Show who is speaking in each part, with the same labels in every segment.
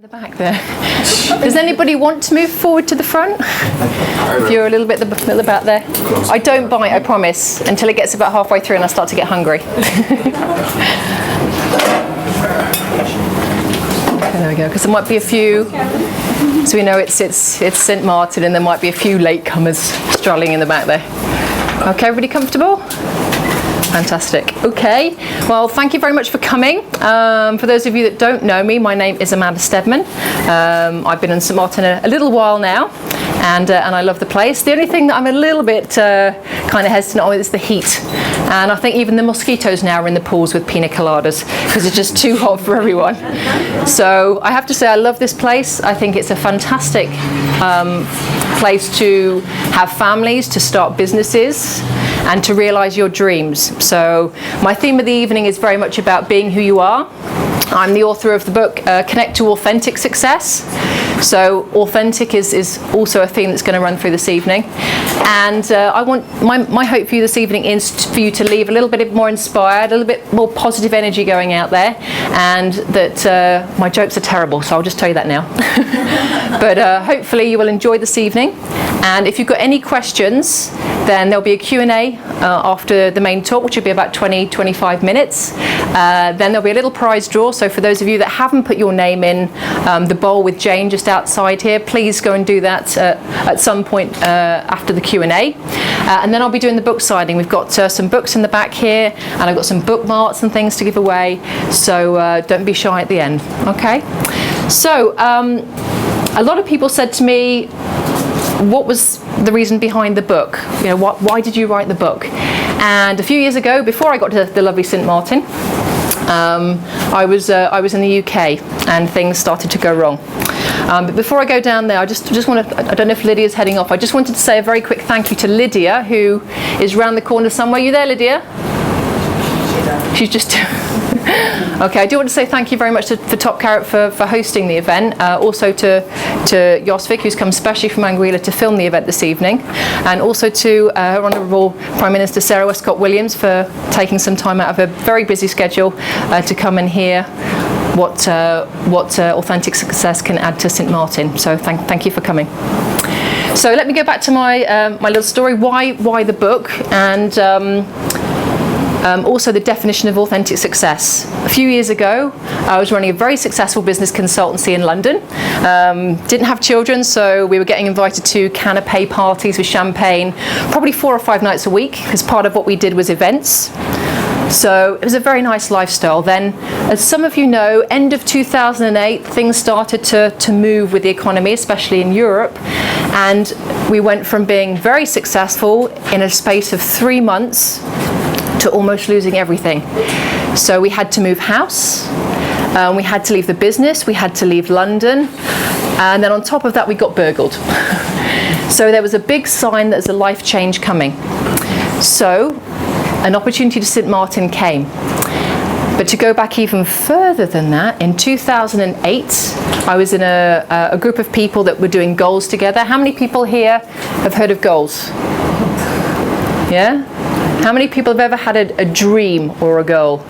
Speaker 1: The back there. Does anybody want to move forward to the front? If you're a little bit about there. I don't bite, I promise, until it gets about halfway through and I start to get hungry. Okay, there we go. Because there might be a few. So we know it's St. Martin, and there might be a few latecomers strolling in the back there. Okay, everybody comfortable? Fantastic. Okay, well, thank you very much for coming. For those of you that don't know me, my name is Amanda Steadman. I've been in St. Martin a little while now, and I love the place. The only thing that I'm a little bit kind of hesitant on is the heat. And I think even the mosquitoes now are in the pools with pina coladas because it's just too hot for everyone. So I have to say I love this place. I think it's a fantastic place to have families, to start businesses, and to realize your dreams. So my theme of the evening is very much about being who you are. I'm the author of the book Connect to Authentic Success. So authentic is also a theme that's going to run through this evening. And I want my hope for you this evening is for you to leave a little bit more inspired, a little bit more positive energy going out there, and that my jokes are terrible, so I'll just tell you that now. But hopefully you will enjoy this evening. And if you've got any questions, then there'll be a Q&A after the main talk, which will be about 20-25 minutes. Then there'll be a little prize draw. So for those of you that haven't put your name in the bowl with Jane just outside here, please go and do that at some point after the Q&A. And then I'll be doing the book signing. We've got some books in the back here, and I've got some bookmarks and things to give away. So don't be shy at the end. Okay? So a lot of people said to me, what was the reason behind the book? You know, why did you write the book? And a few years ago, before I got to the lovely St. Martin, I was in the UK, and things started to go wrong. But before I go down there, I just want to, I don't know if Lydia's heading off, I just wanted to say a very quick thank you to Lydia, who is round the corner somewhere. You there, Lydia? She's just... Okay, I do want to say thank you very much for Top Carrot for hosting the event. Also to Josvik, who's come specially from Anguilla to film the event this evening. And also to Her Honourable Prime Minister Sarah Westcott-Williams for taking some time out of a very busy schedule to come and hear what authentic success can add to St. Martin. So thank you for coming. So let me go back to my little story. Why the book? And also the definition of authentic success. A few years ago, I was running a very successful business consultancy in London. Didn't have children, so we were getting invited to canapé parties with champagne, probably 4 or 5 nights a week, because part of what we did was events. So it was a very nice lifestyle. Then, as some of you know, end of 2008, things started to move with the economy, especially in Europe. And we went from being very successful in a space of 3 months to almost losing everything. So we had to move house, we had to leave the business, we had to leave London, and then on top of that we got burgled. So there was a big sign that there's a life change coming. So an opportunity to St. Martin came. But to go back even further than that, in 2008, I was in a group of people that were doing goals together. How many people here have heard of goals? Yeah? How many people have ever had a dream or a goal?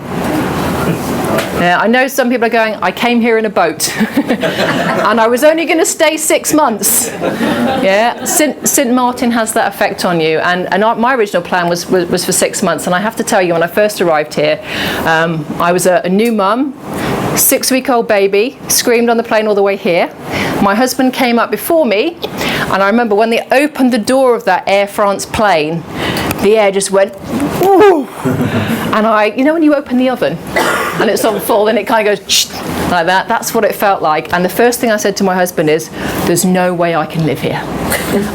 Speaker 1: Yeah, I know some people are going, I came here in a boat and I was only going to stay 6 months. Yeah, St. Martin has that effect on you, and my original plan was for 6 months, and I have to tell you, when I first arrived here, I was a new mum, 6-week-old baby, screamed on the plane all the way here. My husband came up before me, and I remember when they opened the door of that Air France plane, the air just went, ooh. And you know when you open the oven and it's on full and it kind of goes like that? That's what it felt like. And the first thing I said to my husband is, there's no way I can live here.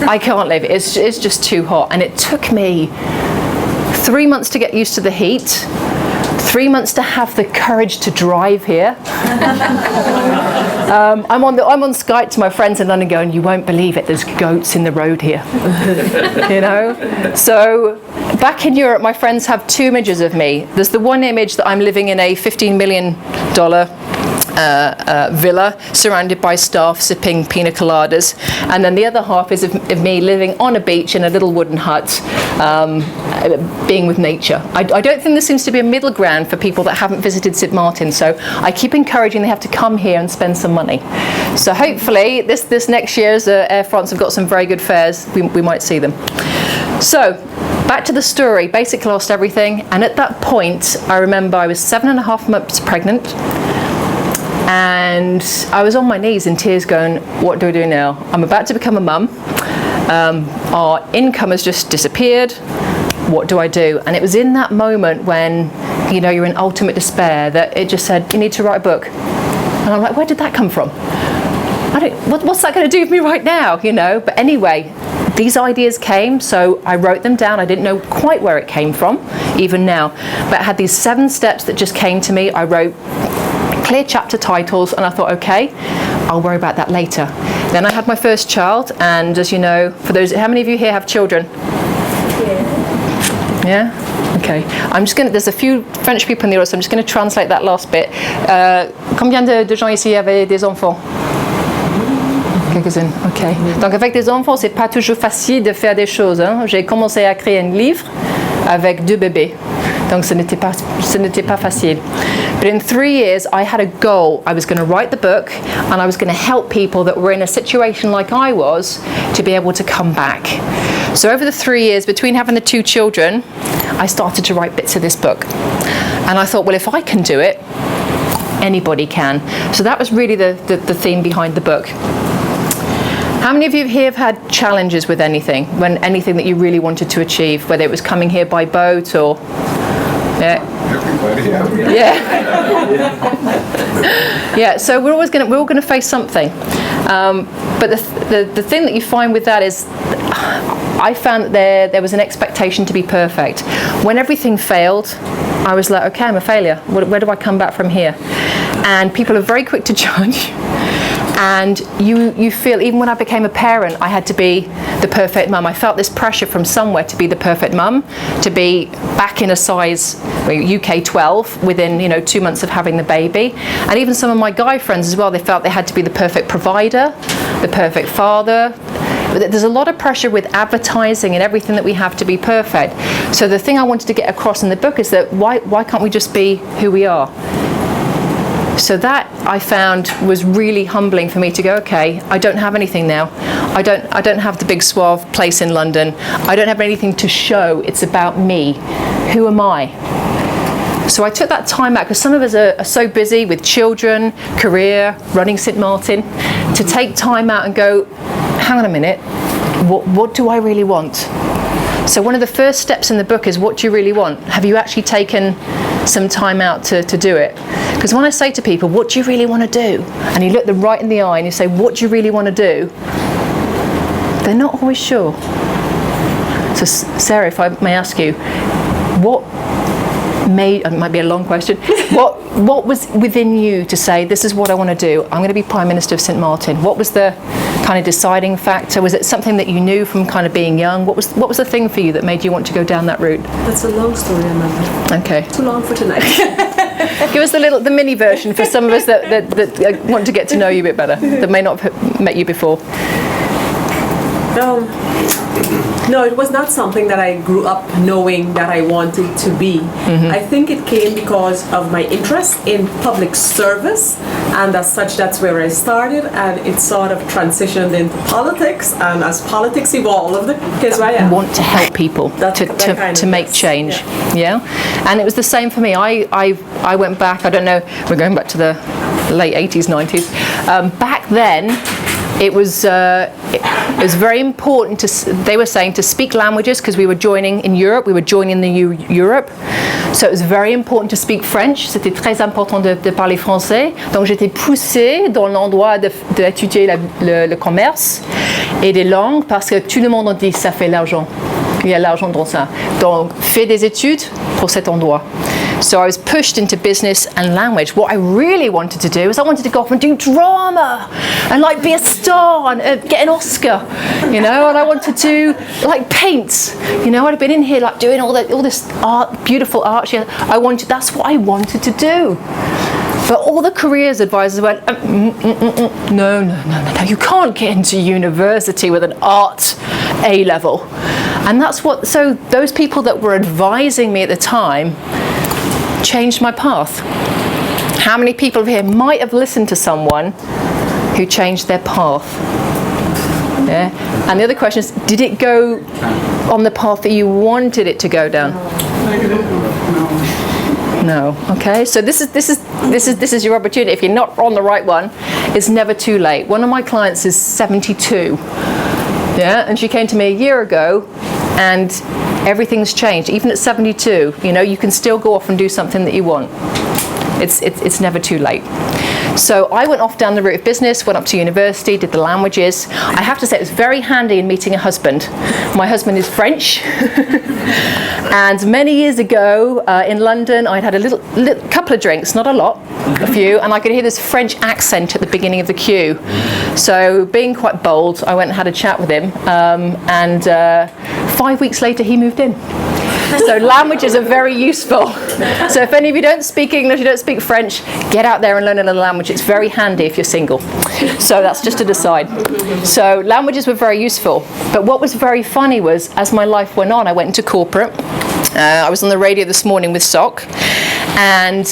Speaker 1: I can't live. It's just too hot. And it took me 3 months to get used to the heat, 3 months to have the courage to drive here. I'm on Skype to my friends in London going, you won't believe it, there's goats in the road here. You know? So back in Europe, my friends have 2 images of me. There's the one image that I'm living in a $15 million villa surrounded by staff sipping pina coladas, and then the other half is of me living on a beach in a little wooden hut, being with nature. I don't think there seems to be a middle ground for people that haven't visited St Martin, so I keep encouraging they have to come here and spend some money. So hopefully this next year, as Air France have got some very good fares, we might see them. So back to the story. Basically lost everything, and at that point I remember I was 7.5 months pregnant, and I was on my knees in tears going, what do I do now? I'm about to become a mum. Our income has just disappeared. What do I do? And it was in that moment when, you know, you're in ultimate despair that it just said, you need to write a book. And I'm like, where did that come from? What's that going to do with me right now, you know? But anyway, these ideas came, so I wrote them down. I didn't know quite where it came from, even now. But I had these 7 steps that just came to me. I wrote clear chapter titles, and I thought, okay, I'll worry about that later. Then I had my first child, and as you know, for those, how many of you here have children? Yeah? Okay. I'm just going to, there's a few French people in the audience, so I'm just going to translate that last bit. Combien de gens ici avaient des enfants? Quelques-unes, ok. Donc avec des enfants, c'est pas toujours facile de faire des choses. Hein. J'ai commencé à écrire un livre avec 2 bébés. Donc ce n'était pas facile. But in 3 years, I had a goal. I was going to write the book, and I was going to help people that were in a situation like I was to be able to come back. So over the 3 years, between having the 2 children, I started to write bits of this book. And I thought, well, if I can do it, anybody can. So that was really the theme behind the book. How many of you here have had challenges with anything that you really wanted to achieve, whether it was coming here by boat or... Yeah. Everybody, yeah. Yeah. So we're all going to face something, but the thing that you find with that is, I found that there was an expectation to be perfect. When everything failed, I was like, okay, I'm a failure. Where do I come back from here? And people are very quick to judge. And you feel, even when I became a parent, I had to be the perfect mum. I felt this pressure from somewhere to be the perfect mum, to be back in a size UK 12 within 2 months of having the baby. And even some of my guy friends as well, they felt they had to be the perfect provider, the perfect father. There's a lot of pressure with advertising and everything that we have to be perfect. So the thing I wanted to get across in the book is that why can't we just be who we are? So that I found was really humbling for me to go, okay, I don't have anything now. I don't have the big suave place in London. I don't have anything to show. It's about me. Who am I? So I took that time out, because some of us are so busy with children, career, running St Martin, to take time out and go, hang on a minute, what do I really want? So one of the first steps in the book is, what do you really want? Have you actually taken some time out to do it? Because when I say to people, what do you really want to do? And you look them right in the eye and you say, what do you really want to do? They're not always sure. So Sarah, if I may ask you, it might be a long question, what was within you to say, this is what I want to do? I'm going to be Prime Minister of St Martin. What was the kind of deciding factor? Was it something that you knew from kind of being young? What was the thing for you that made you want to go down that route?
Speaker 2: That's a long story, Amanda.
Speaker 1: Okay.
Speaker 2: Too long for tonight.
Speaker 1: Give us the mini version for some of us that want to get to know you a bit better, that may not have met you before.
Speaker 2: No, it was not something that I grew up knowing that I wanted to be. Mm-hmm. I think it came because of my interest in public service, and as such, that's where I started, and it sort of transitioned into politics, and as politics evolved, here's where I am.
Speaker 1: Want to help people to make change. Yeah. And it was the same for me. I went back, I don't know, we're going back to the late 80s, 90s. Back then, it was very important they were saying to speak languages, because we were joining in Europe, we were joining the Europe. So it was very important to speak French. C'était très important de parler français. Donc j'étais poussée dans l'endroit d'étudier le commerce et les langues, parce que tout le monde dit ça fait l'argent. Il y a l'argent dans ça. Donc fais des études pour cet endroit. So I was pushed into business and language. What I really wanted to do is I wanted to go off and do drama and be a star and get an Oscar, and I wanted to paint. I'd have been in here doing all this art, beautiful art. That's what I wanted to do. But all the careers advisors went, no, you can't get into university with an art A-level. And so those people that were advising me at the time changed my path. How many people here might have listened to someone who changed their path? Yeah. And the other question is, did it go on the path that you wanted it to go down? No. Okay. So this is your opportunity. If you're not on the right one, it's never too late. One of my clients is 72. Yeah, and she came to me a year ago, and everything's changed. Even at 72, you can still go off and do something that you want. It's never too late. So I went off down the route of business, went up to university, did the languages. I have to say it was very handy in meeting a husband. My husband is French. And many years ago in London, I'd had a little couple of drinks, not a lot, a few, and I could hear this French accent at the beginning of the queue. So being quite bold, I went and had a chat with him. And 5 weeks later, he moved in. So languages are very useful. So if any of you don't speak English, you don't speak French, get out there and learn another language. It's very handy if you're single. So that's just an aside. So languages were very useful. But what was very funny was, as my life went on, I went into corporate. I was on the radio this morning with Sock, and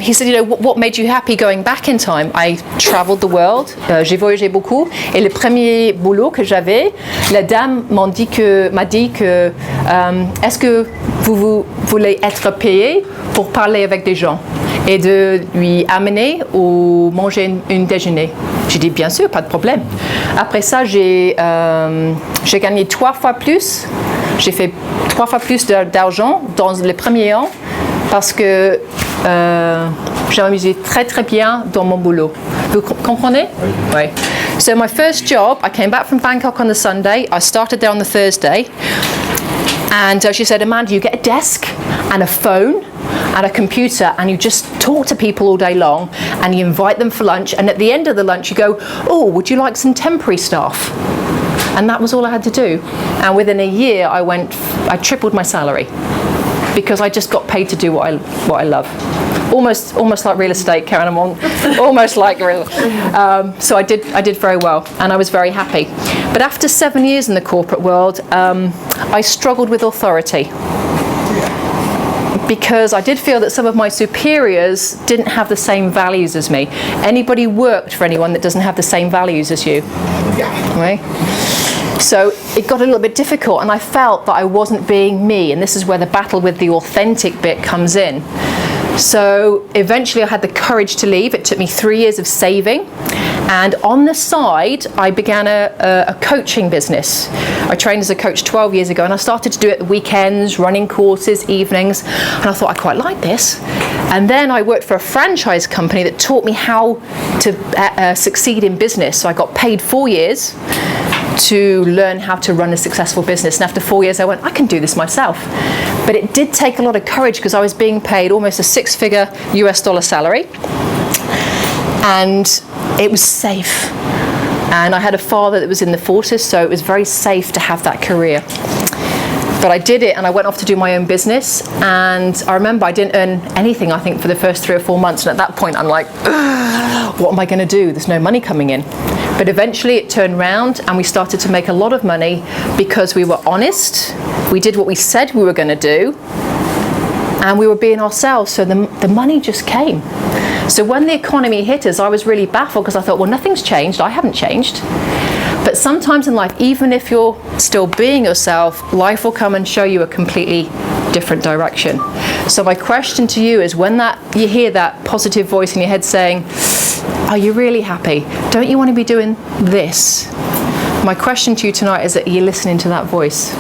Speaker 1: he said, what made you happy going back in time? I traveled the world, j'ai voyagé beaucoup, et le premier boulot que j'avais, la dame m'a dit que, est-ce que vous voulez être payé pour parler avec des gens et de lui amener ou manger une déjeuner? J'ai dit bien sûr, pas de problème. Après ça, j'ai gagné 3 fois plus. J'ai fait 3 fois plus d'argent dans les premiers ans parce que j'ai amusé très très bien dans mon boulot. Vous comprenez? Oui. So my first job, I came back from Bangkok on the Sunday. I started there on the Thursday. And she said, Amanda, you get a desk and a phone and a computer, and you just talk to people all day long, and you invite them for lunch, and at the end of the lunch you go, oh, would you like some temporary staff? And that was all I had to do. And within a year I tripled my salary because I just got paid to do what I love. Almost like real estate, Karen. I'm on almost like real. So I did very well, and I was very happy. But after 7 years in the corporate world, I struggled with authority because I did feel that some of my superiors didn't have the same values as me. Anybody worked for anyone that doesn't have the same values as you? Yeah. Right? So it got a little bit difficult, and I felt that I wasn't being me, and this is where the battle with the authentic bit comes in. So eventually I had the courage to leave. It took me 3 years of saving, and on the side I began a coaching business. I trained as a coach 12 years ago, and I started to do it at weekends, running courses, evenings, and I thought I quite like this. And then I worked for a franchise company that taught me how to succeed in business. So I got paid 4 years to learn how to run a successful business, and after 4 years I went, I can do this myself. But it did take a lot of courage because I was being paid almost a $6-figure US dollar salary, and it was safe, and I had a father that was in the forces, so it was very safe to have that career. But I did it, and I went off to do my own business, and I remember I didn't earn anything, I think, for the first 3 or 4 months, and at that point I'm like, what am I going to do? There's no money coming in. But eventually it turned round, and we started to make a lot of money because we were honest, we did what we said we were going to do, and we were being ourselves, so the money just came. So when the economy hit us, I was really baffled because I thought, well, nothing's changed, I haven't changed. But sometimes in life, even if you're still being yourself, life will come and show you a completely different direction. So my question to you is, when you hear that positive voice in your head saying, are you really happy? Don't you want to be doing this? My question to you tonight is that you're listening to that voice.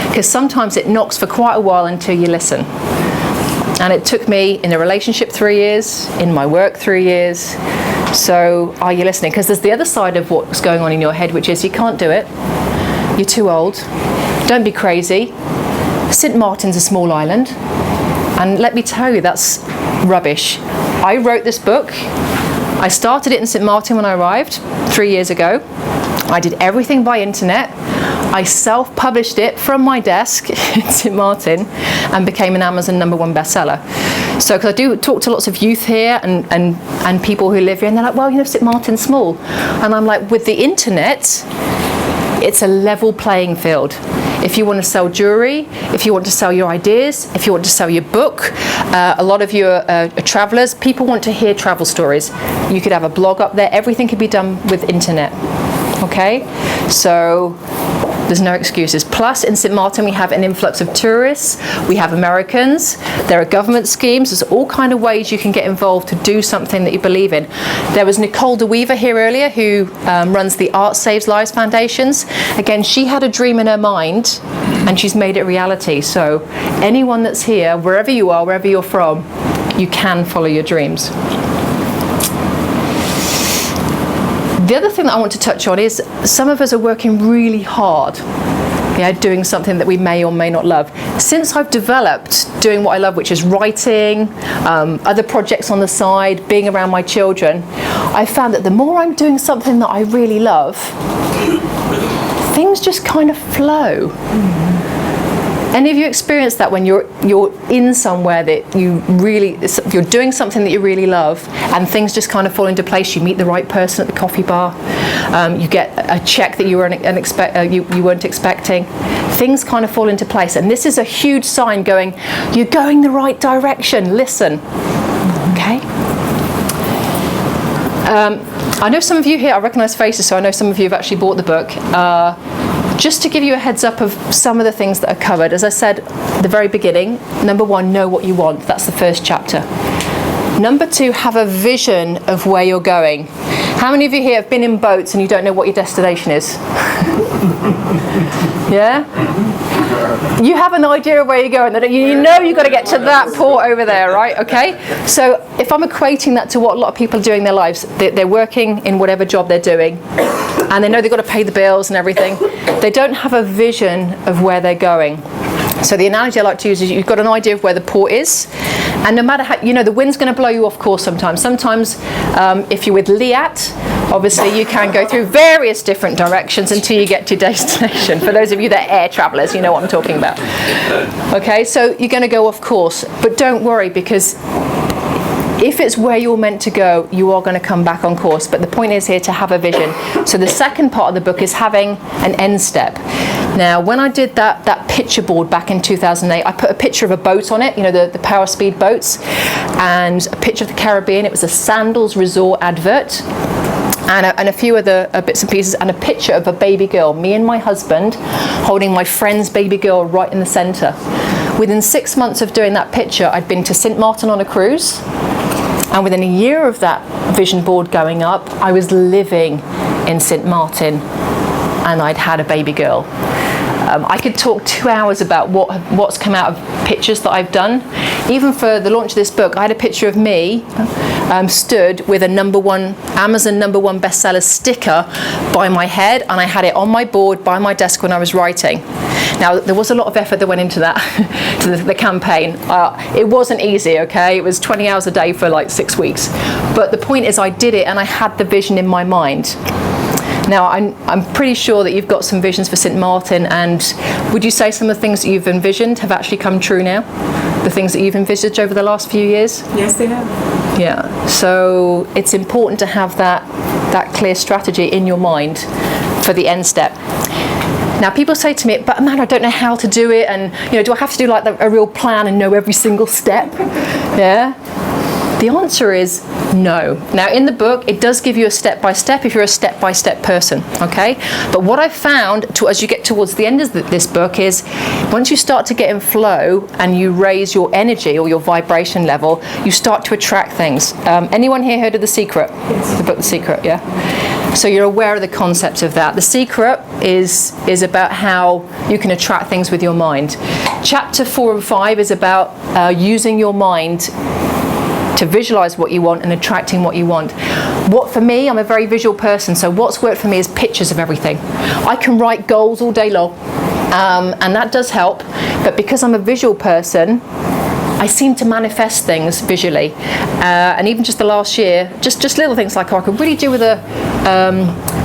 Speaker 1: Because sometimes it knocks for quite a while until you listen. And it took me in a relationship 3 years, in my work 3 years. So are you listening? Because there's the other side of what's going on in your head, which is you can't do it. You're too old. Don't be crazy. St. Martin's a small island. And let me tell you, that's rubbish. I wrote this book. I started it in St. Martin when I arrived 3 years ago. I did everything by internet. I self-published it from my desk in St. Martin and became an Amazon #1 bestseller. So, because I do talk to lots of youth here and people who live here, and they're like, well, St Martin's small. And I'm like, with the internet, it's a level playing field. If you want to sell jewelry, if you want to sell your ideas, if you want to sell your book, a lot of you are travelers, people want to hear travel stories. You could have a blog up there, everything could be done with internet. Okay, so there's no excuses. Plus, in St Martin, we have an influx of tourists. We have Americans. There are government schemes. There's all kind of ways you can get involved to do something that you believe in. There was Nicole DeWeaver here earlier, who runs the Art Saves Lives Foundations. Again, she had a dream in her mind, and she's made it reality. So anyone that's here, wherever you are, wherever you're from, you can follow your dreams. The other thing that I want to touch on is some of us are working really hard, doing something that we may or may not love. Since I've developed doing what I love, which is writing, other projects on the side, being around my children, I found that the more I'm doing something that I really love, things just kind of flow. Any of you experienced that when you're in somewhere that you're doing something that you really love, and things just kind of fall into place? You meet the right person at the coffee bar, you get a check that you weren't expecting. Things kind of fall into place, and this is a huge sign going, you're going the right direction. Listen, okay? I know some of you here, I recognise faces, so I know some of you have actually bought the book. Just to give you a heads up of some of the things that are covered, as I said at the very beginning, number 1, know what you want. That's the first chapter. Number 2, have a vision of where you're going. How many of you here have been in boats and you don't know what your destination is? Yeah? You have an idea of where you're going. You know you've got to get to that port over there, right? Okay? So if I'm equating that to what a lot of people are doing in their lives, they're working in whatever job they're doing, and they know they've got to pay the bills and everything. They don't have a vision of where they're going. So the analogy I like to use is you've got an idea of where the port is, and no matter how, the wind's going to blow you off course sometimes. Sometimes if you're with Liat, obviously you can go through various different directions until you get to your destination. For those of you that are air travellers, you know what I'm talking about. Okay, so you're going to go off course, but don't worry, because if it's where you're meant to go, you are going to come back on course. But the point is here to have a vision. So the second part of the book is having an end step. Now, when I did that picture board back in 2008, I put a picture of a boat on it, the Power Speed boats, and a picture of the Caribbean. It was a Sandals Resort advert. And a few other bits and pieces, and a picture of a baby girl, me and my husband holding my friend's baby girl right in the centre. Within 6 months of doing that picture, I'd been to St Martin on a cruise, and within a year of that vision board going up, I was living in St Martin, and I'd had a baby girl. I could talk 2 hours about what's come out of pictures that I've done. Even for the launch of this book, I had a picture of me stood with a Amazon number one bestseller sticker by my head, and I had it on my board by my desk when I was writing. Now, there was a lot of effort that went into that, to the campaign. It wasn't easy, okay? It was 20 hours a day for like 6 weeks. But the point is I did it, and I had the vision in my mind. Now, I'm pretty sure that you've got some visions for St Martin, and would you say some of the things that you've envisioned have actually come true now? The things that you've envisaged over the last few years?
Speaker 2: Yes, they have.
Speaker 1: Yeah, so it's important to have that clear strategy in your mind for the end step. Now, people say to me, but man, I don't know how to do it, and do I have to do like a real plan and know every single step? Yeah. The answer is no. Now, in the book, it does give you a step-by-step if you're a step-by-step person, okay? But what I've found as you get towards the end of this book is once you start to get in flow and you raise your energy or your vibration level, you start to attract things. Anyone here heard of The Secret? Yes. The book The Secret, yeah? So you're aware of the concept of that. The Secret is about how you can attract things with your mind. Chapter 4 and 5 is about using your mind to visualize what you want and attracting what you want. What for me, I'm a very visual person, so what's worked for me is pictures of everything. I can write goals all day long, and that does help, but because I'm a visual person, I seem to manifest things visually. And even just the last year, just little things like, I could really do with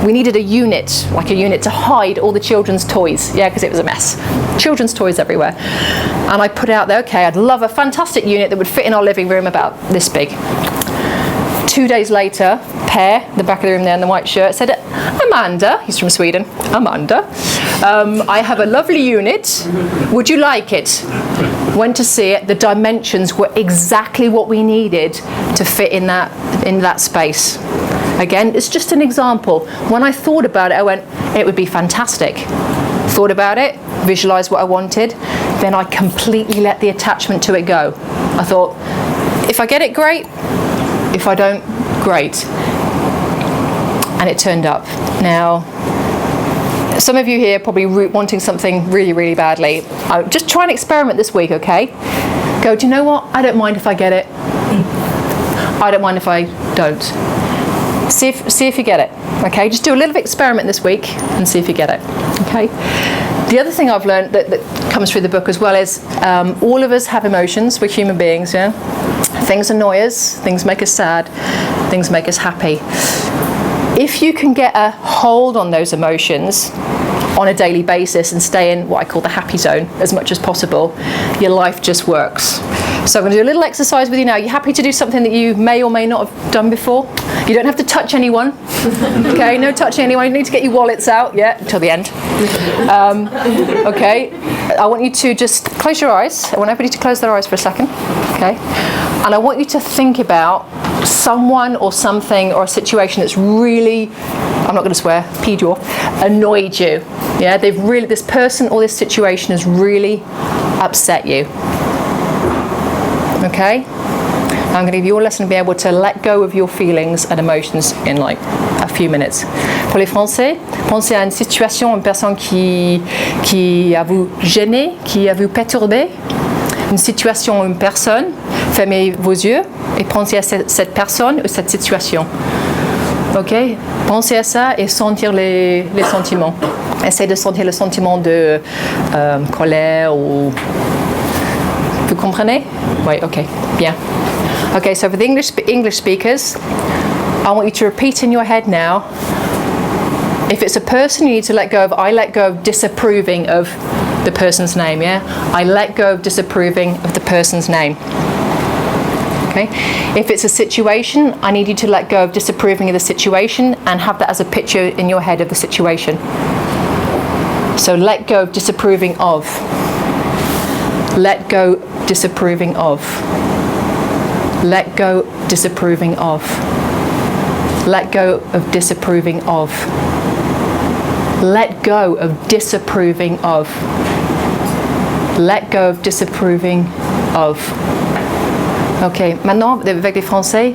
Speaker 1: we needed a unit to hide all the children's toys, because it was a mess. Children's toys everywhere. And I put out there, okay, I'd love a fantastic unit that would fit in our living room about this big. 2 days later, Per, the back of the room there in the white shirt, said, Amanda, he's from Sweden, Amanda, I have a lovely unit, would you like it? Went to see it, the dimensions were exactly what we needed to fit in that space. Again, it's just an example. When I thought about it, I went, it would be fantastic. Thought about it, visualised what I wanted, then I completely let the attachment to it go. I thought, if I get it, great. If I don't, great. And it turned up. Now, some of you here probably wanting something really, really badly. Just try and experiment this week, okay? Go, do you know what? I don't mind if I get it. I don't mind if I don't. See if you get it, okay? Just do a little experiment this week and see if you get it, okay? The other thing I've learned that comes through the book as well is all of us have emotions. We're human beings, yeah? Things annoy us, things make us sad, things make us happy. If you can get a hold on those emotions on a daily basis and stay in what I call the happy zone as much as possible, your life just works. So I'm going to do a little exercise with you now. Are you happy to do something that you may or may not have done before? You don't have to touch anyone. Okay, no touching anyone. You need to get your wallets out, until the end. Okay, I want you to just close your eyes. I want everybody to close their eyes for a second. Okay, and I want you to think about someone or something or a situation that's really, I'm not going to swear, peed you off, annoyed you. Yeah, this person or this situation has really upset you. Okay? I'm going to give you a lesson to be able to let go of your feelings and emotions in like a few minutes. Pour les Français, pensez à une situation, une personne qui a vous gêné, qui a vous perturbé. Une situation, une personne, fermez vos yeux et pensez à cette personne ou cette situation. Ok? Pensez à ça et sentir les sentiments. Essayez de sentir le sentiment de colère ou... Vous comprenez? Oui, ok, bien. Okay, so for the English speakers, I want you to repeat in your head now. If it's a person you need to let go of, I let go of disapproving of the person's name, yeah? I let go of disapproving of the person's name. Okay? If it's a situation, I need you to let go of disapproving of the situation and have that as a picture in your head of the situation. So let go of disapproving of. Let go disapproving of. Let go disapproving of. Let go of disapproving of. Let go of disapproving of. Let go of disapproving of. Ok, maintenant avec les Français,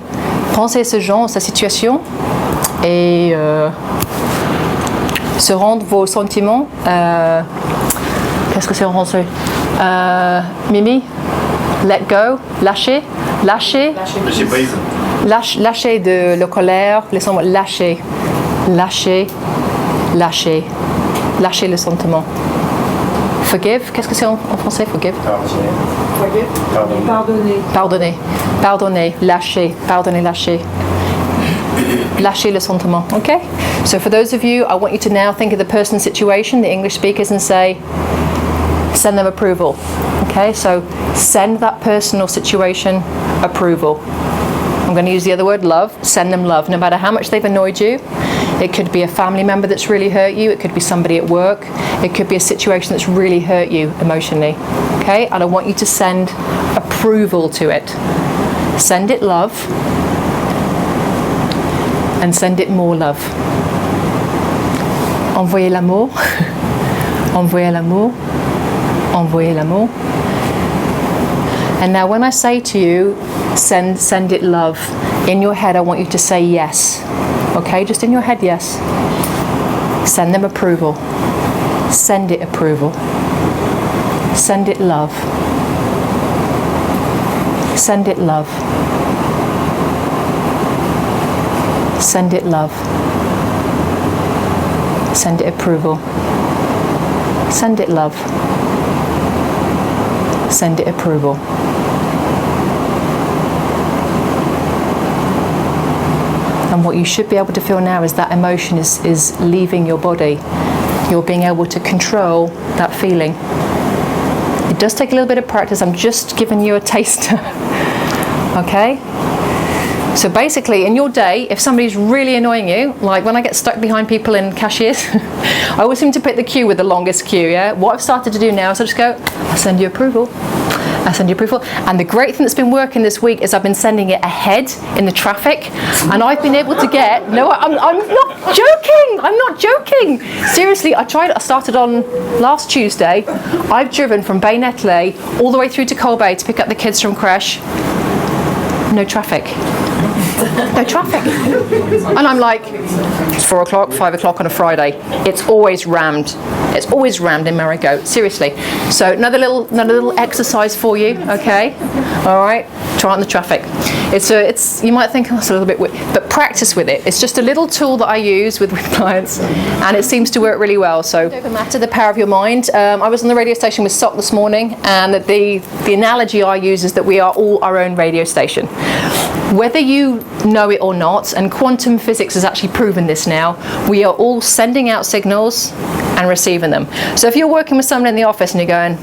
Speaker 1: pensez à ce genre, sa situation et se rendre vos sentiments. Qu'est-ce que c'est en français? Mimi, let go, lâcher. Lâcher prise. Lâcher de la colère, les sentiments, lâcher. Lâcher le sentiment. Forgive, qu'est-ce que c'est en français, forgive? Pardonner, lâcher, lâcher. Lâcher le sentiment, okay? So for those of you, I want you to now think of the person's situation, the English speakers, and send them approval. Okay, so send that person or situation approval. I'm going to use the other word, love. Send them love, no matter how much they've annoyed you. It could be a family member that's really hurt you. It could be somebody at work. It could be a situation that's really hurt you emotionally. Okay, and I want you to send approval to it. Send it love and send it more love. Envoyez l'amour. Envoyez l'amour. Envoyez l'amour. And now when I say to you, send it love, in your head I want you to say yes. Okay, just in your head, yes. Send them approval. Send it approval. Send it love. Send it love. Send it love. Send it approval. Send it love. Send it approval. And what you should be able to feel now is that emotion is leaving your body. You're being able to control that feeling. It does take a little bit of practice. I'm just giving you a taster. Okay? So basically, in your day, if somebody's really annoying you, like when I get stuck behind people in cashiers, I always seem to pick the queue with the longest queue, yeah? What I've started to do now is I just go, I send you approval. I send you approval. And the great thing that's been working this week is I've been sending it ahead in the traffic, and I've been able to get, no, I'm not joking, I'm not joking. Seriously, I started on last Tuesday. I've driven from Bay-Netley all the way through to Colbay to pick up the kids from creche. No traffic. No traffic. And I'm like, it's 4 o'clock, 5 o'clock on a Friday. It's always rammed. It's always rammed in Marigot. Seriously. So another little exercise for you, okay? All right. Try on the traffic. It's you might think, oh, it's a little bit weird, but practice with it. It's just a little tool that I use with clients, and it seems to work really well. So, don't matter the power of your mind. I was on the radio station with Sock this morning, and the analogy I use is that we are all our own radio station. Whether you know it or not, and quantum physics has actually proven this now, we are all sending out signals and receiving them. So if you're working with someone in the office and you're going,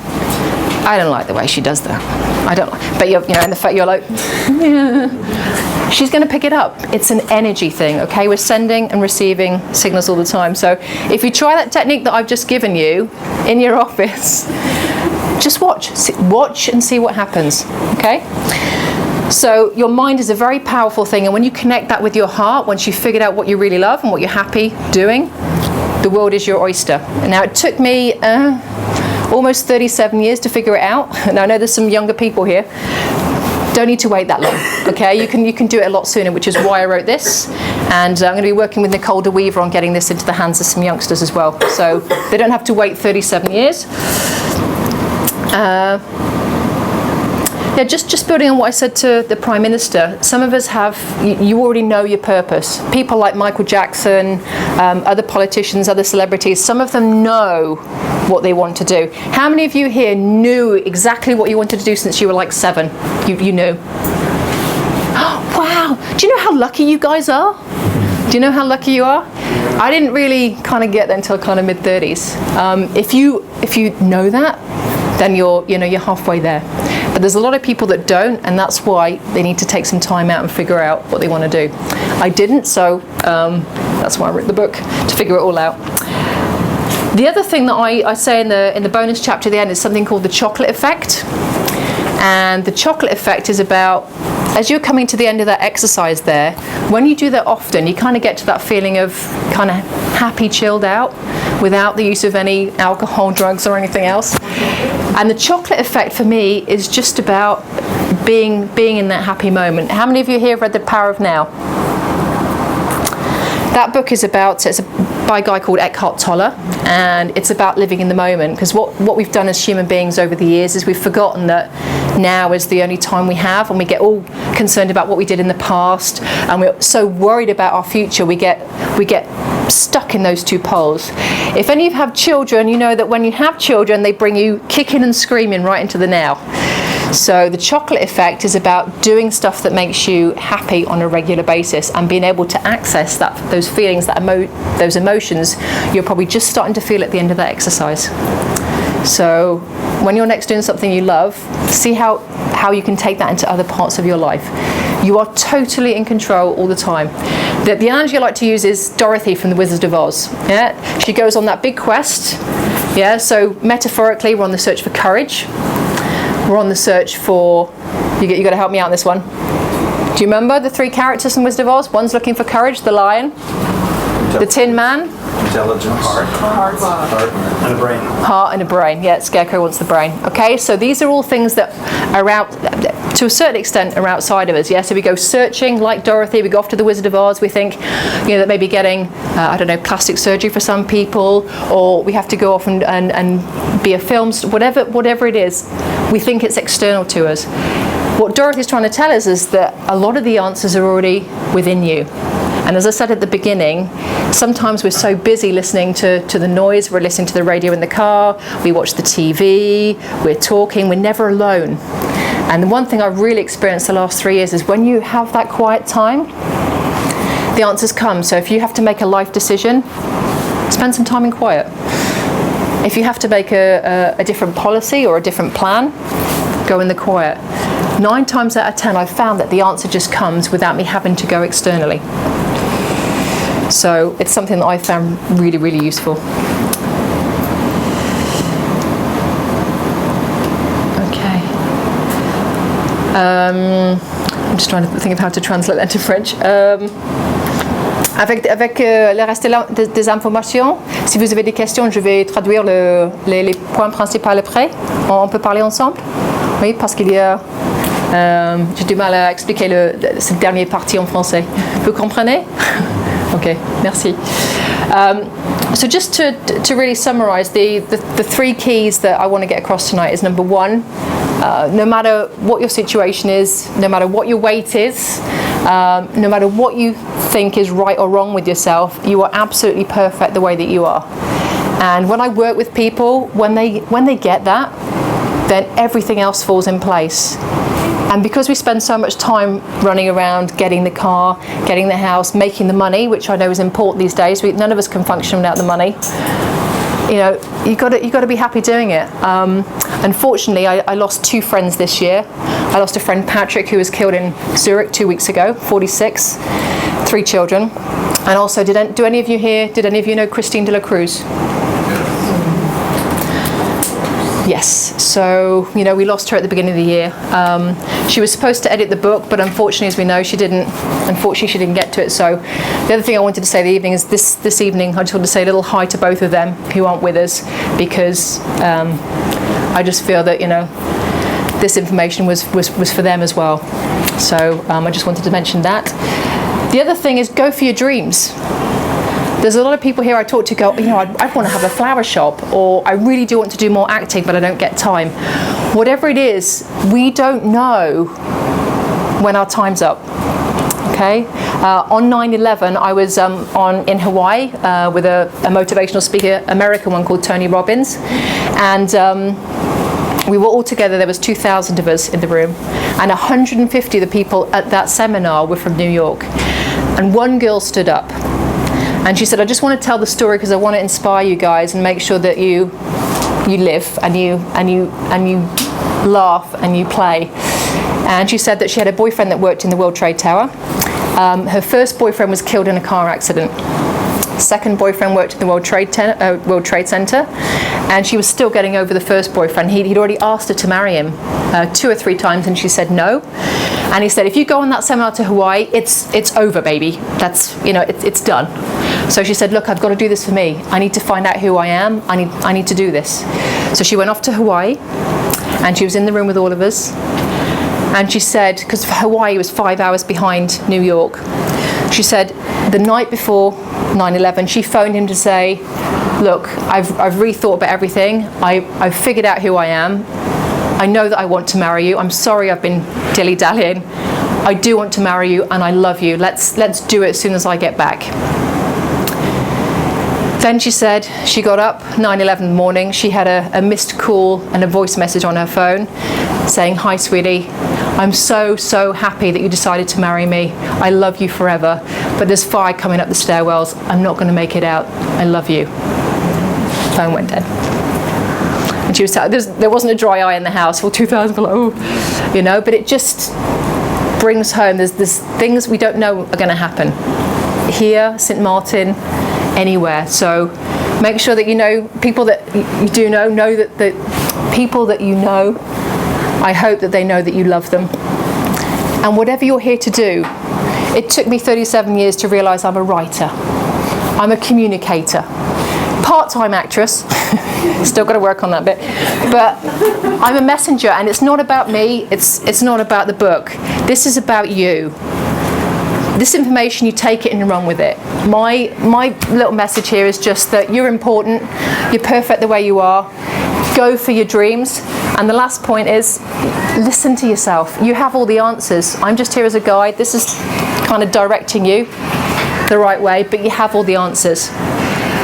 Speaker 1: I don't like the way she does that. I don't like, but you're in the fact you're like, yeah. She's going to pick it up. It's an energy thing, okay? We're sending and receiving signals all the time. So if you try that technique that I've just given you in your office, just watch and see what happens, okay? So your mind is a very powerful thing, and when you connect that with your heart, once you've figured out what you really love and what you're happy doing, the world is your oyster. And now it took me almost 37 years to figure it out, and I know there's some younger people here. Don't need to wait that long, okay? You can do it a lot sooner, which is why I wrote this, and I'm going to be working with Nicole DeWeaver on getting this into the hands of some youngsters as well, so they don't have to wait 37 years. Yeah, just building on what I said to the Prime Minister, some of us have, you already know your purpose. People like Michael Jackson, other politicians, other celebrities, some of them know what they want to do. How many of you here knew exactly what you wanted to do since you were like 7? You knew. Oh, wow. Do you know how lucky you guys are? Do you know how lucky you are? I didn't really kind of get that until kind of mid-30s. If you know that, then you're halfway there. But there's a lot of people that don't, and that's why they need to take some time out and figure out what they want to do. I didn't, so that's why I wrote the book, to figure it all out. The other thing that I say in the bonus chapter at the end is something called the chocolate effect. And the chocolate effect is about, as you're coming to the end of that exercise there, when you do that often, you kind of get to that feeling of kind of happy, chilled out, without the use of any alcohol, drugs, or anything else. And the chocolate effect for me is just about being in that happy moment. How many of you here have read The Power of Now? That book is by a guy called Eckhart Tolle, and it's about living in the moment, because what we've done as human beings over the years is we've forgotten that now is the only time we have, and we get all concerned about what we did in the past, and we're so worried about our future, we get stuck in those two poles. If any of you have children, you know that when you have children, they bring you kicking and screaming right into the now. So the chocolate effect is about doing stuff that makes you happy on a regular basis and being able to access those feelings, those emotions you're probably just starting to feel at the end of that exercise. So when you're next doing something you love, see how you can take that into other parts of your life. You are totally in control all the time. The analogy I like to use is Dorothy from The Wizard of Oz. Yeah, she goes on that big quest. Yeah, so metaphorically, we're on the search for courage. We're on the search for, you got to help me out on this one. Do you remember the 3 characters in Wizard of Oz? One's looking for courage, the lion, the Tin Man.
Speaker 3: Intelligence, heart, and a brain.
Speaker 1: Heart and a brain. Yeah, Scarecrow wants the brain. Okay, so these are all things that are out, to a certain extent, are outside of us. Yeah, so we go searching like Dorothy. We go off to the Wizard of Oz. We think, that maybe getting, plastic surgery for some people, or we have to go off and be a film star, whatever it is. We think it's external to us. What Dorothy's trying to tell us is that a lot of the answers are already within you. And as I said at the beginning, sometimes we're so busy listening to the noise, we're listening to the radio in the car, we watch the TV, we're talking, we're never alone. And the one thing I've really experienced the last 3 years is when you have that quiet time, the answers come. So if you have to make a life decision, spend some time in quiet. If you have to make a different policy or a different plan, go in the quiet. 9 times out of 10, I've found that the answer just comes without me having to go externally. So it's something that I found really, really useful. Okay. I'm just trying to think of how to translate that to French. Avec le reste des informations, si vous avez des questions, je vais traduire les points principaux après. On peut parler ensemble? Oui, parce qu'il y a... j'ai du mal à expliquer cette dernière partie en français. Vous comprenez? Okay, merci. So just to really summarize, the 3 keys that I want to get across tonight is number 1, no matter what your situation is, no matter what your weight is, no matter what you think is right or wrong with yourself, you are absolutely perfect the way that you are. And when I work with people, when they get that, then everything else falls in place. And because we spend so much time running around, getting the car, getting the house, making the money, which I know is important these days. None of us can function without the money. You know, you got to be happy doing it. Unfortunately, I lost 2 friends this year. I lost a friend, Patrick, who was killed in Zurich 2 weeks ago, 46, 3 children. And also, did any of you know Christine de la Cruz? Yes, so, you know, we lost her at the beginning of the year. She was supposed to edit the book, but unfortunately, as we know, she didn't get to it. So the other thing I wanted to say the evening is this evening, I just want to say a little hi to both of them who aren't with us, because I just feel that, you know, this information was for them as well. So I just wanted to mention that. The other thing is go for your dreams. There's a lot of people here I talk to go, you know, I want to have a flower shop, or I really do want to do more acting, but I don't get time. Whatever it is, we don't know when our time's up. Okay? On 9/11, I was in Hawaii with a motivational speaker, American one called Tony Robbins, and we were all together. There was 2,000 of us in the room, and 150 of the people at that seminar were from New York. And one girl stood up. And she said, I just want to tell the story because I want to inspire you guys and make sure that you live and you laugh and you play. And she said that she had a boyfriend that worked in the World Trade Tower. Her first boyfriend was killed in a car accident. Second boyfriend worked at the World Trade Center, and she was still getting over the first boyfriend. He'd already asked her to marry him 2 or 3 times, and she said no. And he said, if you go on that seminar to Hawaii, it's over, baby. That's, you know, it's done. So she said, look, I've got to do this for me. I need to find out who I am. I need to do this. So she went off to Hawaii, and she was in the room with all of us. And she said, because Hawaii was 5 hours behind New York, she said the night before 9/11, she phoned him to say, look, I've rethought about everything. I've figured out who I am. I know that I want to marry you. I'm sorry I've been dilly-dallying. I do want to marry you, and I love you. Let's do it as soon as I get back. Then she said she got up 9/11 morning. She had a missed call and a voice message on her phone saying, hi, sweetie. I'm so happy that you decided to marry me. I love you forever. But there's fire coming up the stairwells. I'm not going to make it out. I love you. Phone went dead. And she was there wasn't a dry eye in the house. Well, 2,000 below, you know. But it just brings home. There's things we don't know are going to happen here, St. Martin, anywhere. So make sure that you know people that you do know that the people that you know. I hope that they know that you love them. And whatever you're here to do, it took me 37 years to realise I'm a writer. I'm a communicator. Part-time actress. Still got to work on that bit. But I'm a messenger, and it's not about me. It's not about the book. This is about you. This information, you take it and run with it. My little message here is just that you're important. You're perfect the way you are. Go for your dreams. And the last point is, listen to yourself. You have all the answers. I'm just here as a guide. This is kind of directing you the right way, but you have all the answers.